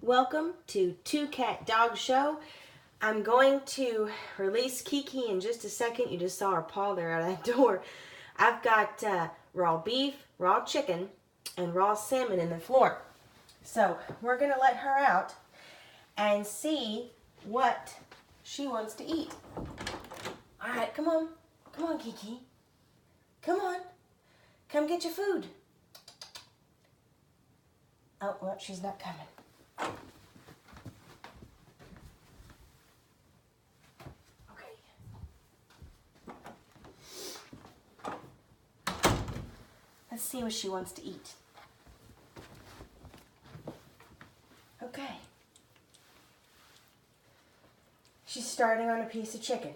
Welcome to Two Cat Dog Show. I'm going to release Kiki in just a second. You just saw her paw there out that door. I've got raw beef, raw chicken, and raw salmon in the floor. So we're going to let her out and see what she wants to eat. All right, come on. Come on, Kiki. Come on. Come get your food. Oh, well, she's not coming. Let's see what she wants to eat. Okay. She's starting on a piece of chicken.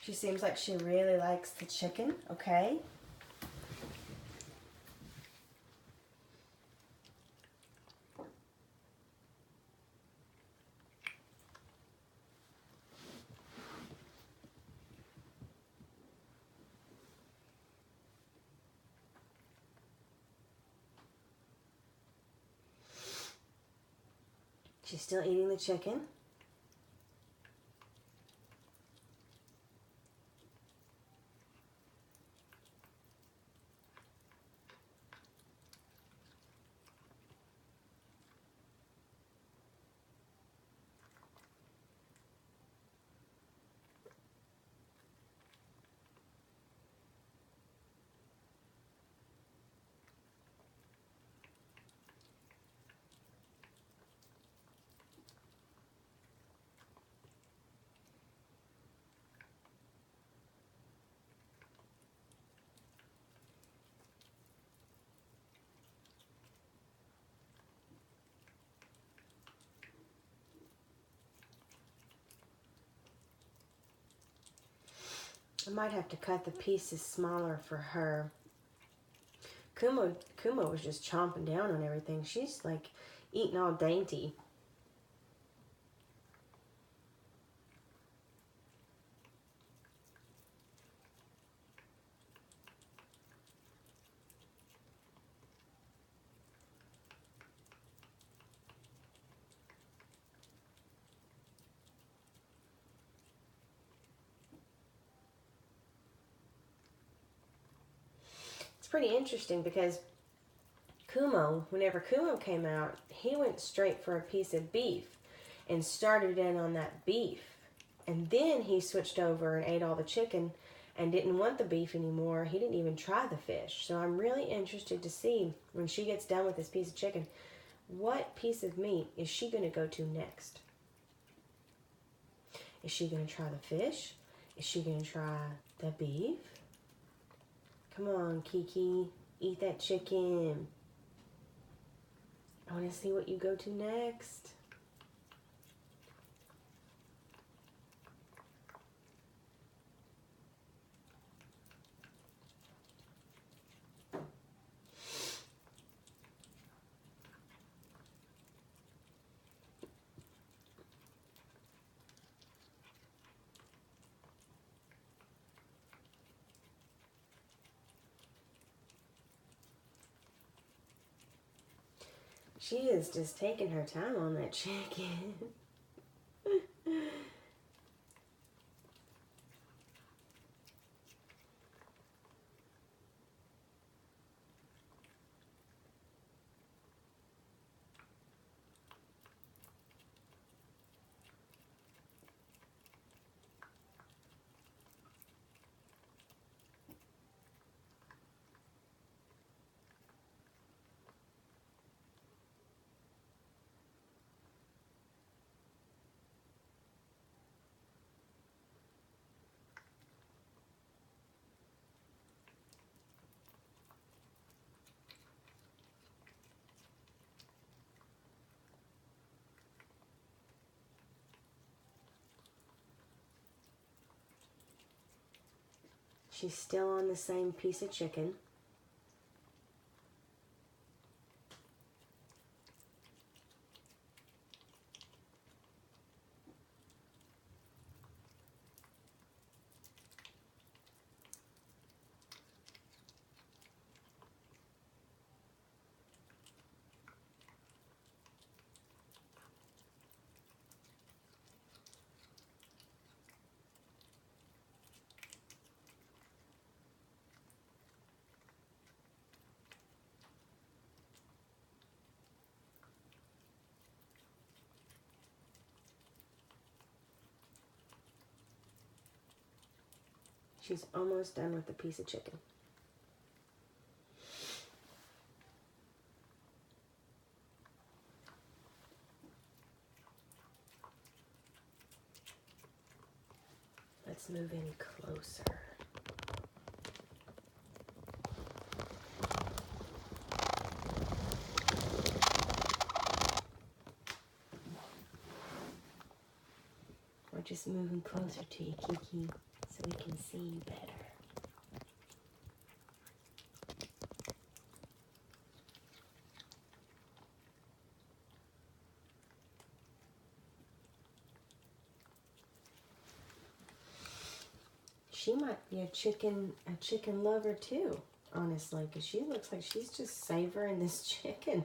She seems like she really likes the chicken, okay? She's still eating the chicken. I might have to cut the pieces smaller for her. Kumo was just chomping down on everything. She's like eating all dainty. It's pretty interesting because whenever Kumo came out, he went straight for a piece of beef and started in on that beef. And then he switched over and ate all the chicken and didn't want the beef anymore. He didn't even try the fish. So I'm really interested to see when she gets done with this piece of chicken, what piece of meat is she going to go to next? Is she going to try the fish? Is she going to try the beef? Come on, Kiki. Eat that chicken. I want to see what you go to next. She is just taking her time on that chicken. She's still on the same piece of chicken. She's almost done with the piece of chicken. Let's move in closer. We're just moving closer to you, Kiki, so we can see you better. She might be a chicken lover too, honestly, because she looks like she's just savoring this chicken.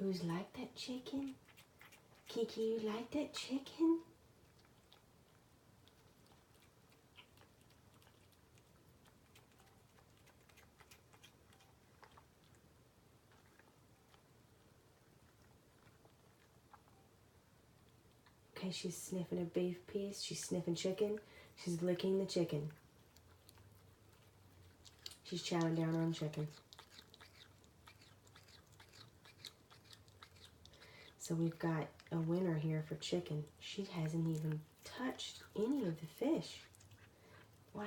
Who's like that chicken? Kiki, you like that chicken? Okay, she's sniffing a beef piece. She's sniffing chicken. She's licking the chicken. She's chowing down on chicken. So we've got a winner here for chicken. She hasn't even touched any of the fish. Wow.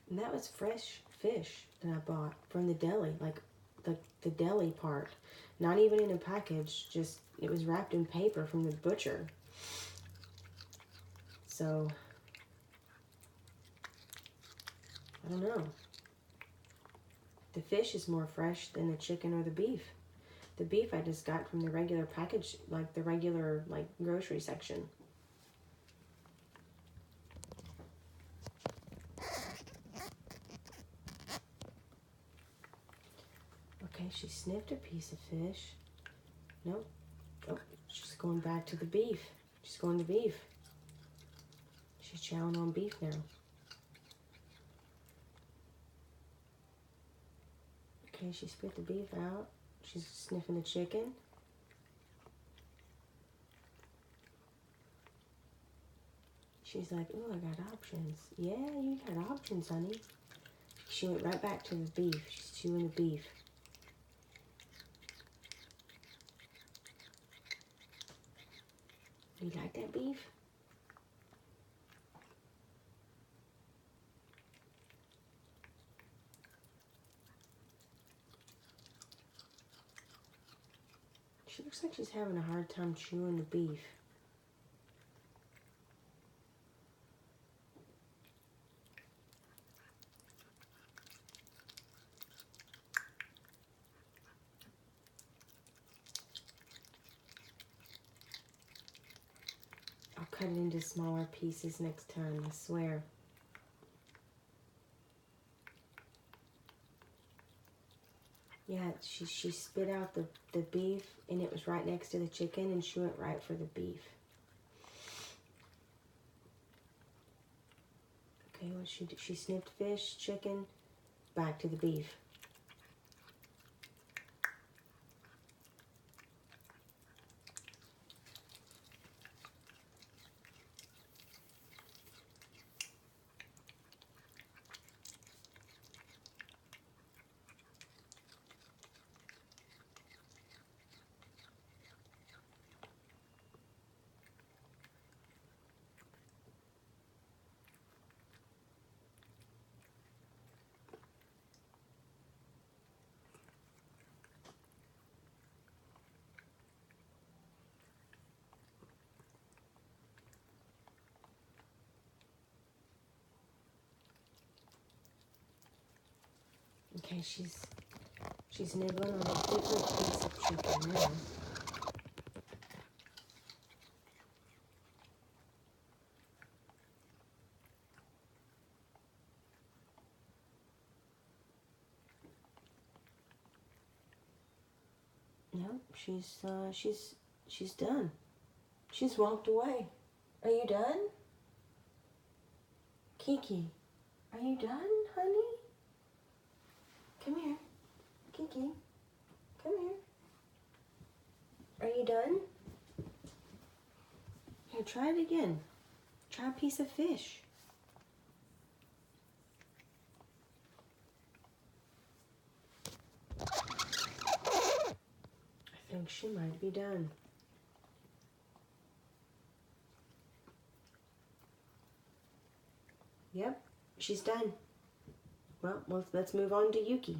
And that was fresh fish that I bought from the deli, like the deli part. Not even in a package, just it was wrapped in paper from the butcher. So, I don't know. The fish is more fresh than the chicken or the beef. The beef I just got from the regular package, like the regular grocery section. Okay, she sniffed a piece of fish. Nope. Oh, she's going back to the beef. She's going to beef. She's chowing on beef now. Okay, she spit the beef out. She's sniffing the chicken. She's like, "Ooh, I got options." Yeah, you got options, honey. She went right back to the beef. She's chewing the beef. You like that beef? She looks like she's having a hard time chewing the beef. I'll cut it into smaller pieces next time, I swear. Yeah, she spit out the beef, and it was right next to the chicken, and she went right for the beef. Okay, what she did, she sniffed fish, chicken, back to the beef. Okay, she's nibbling on a different piece of chicken now. No, she's done. She's walked away. Are you done? Kiki, are you done, honey? Come here. Kiki, come here. Are you done? Here, try it again. Try a piece of fish. I think she might be done. Yep, she's done. Well, let's move on to Yuki.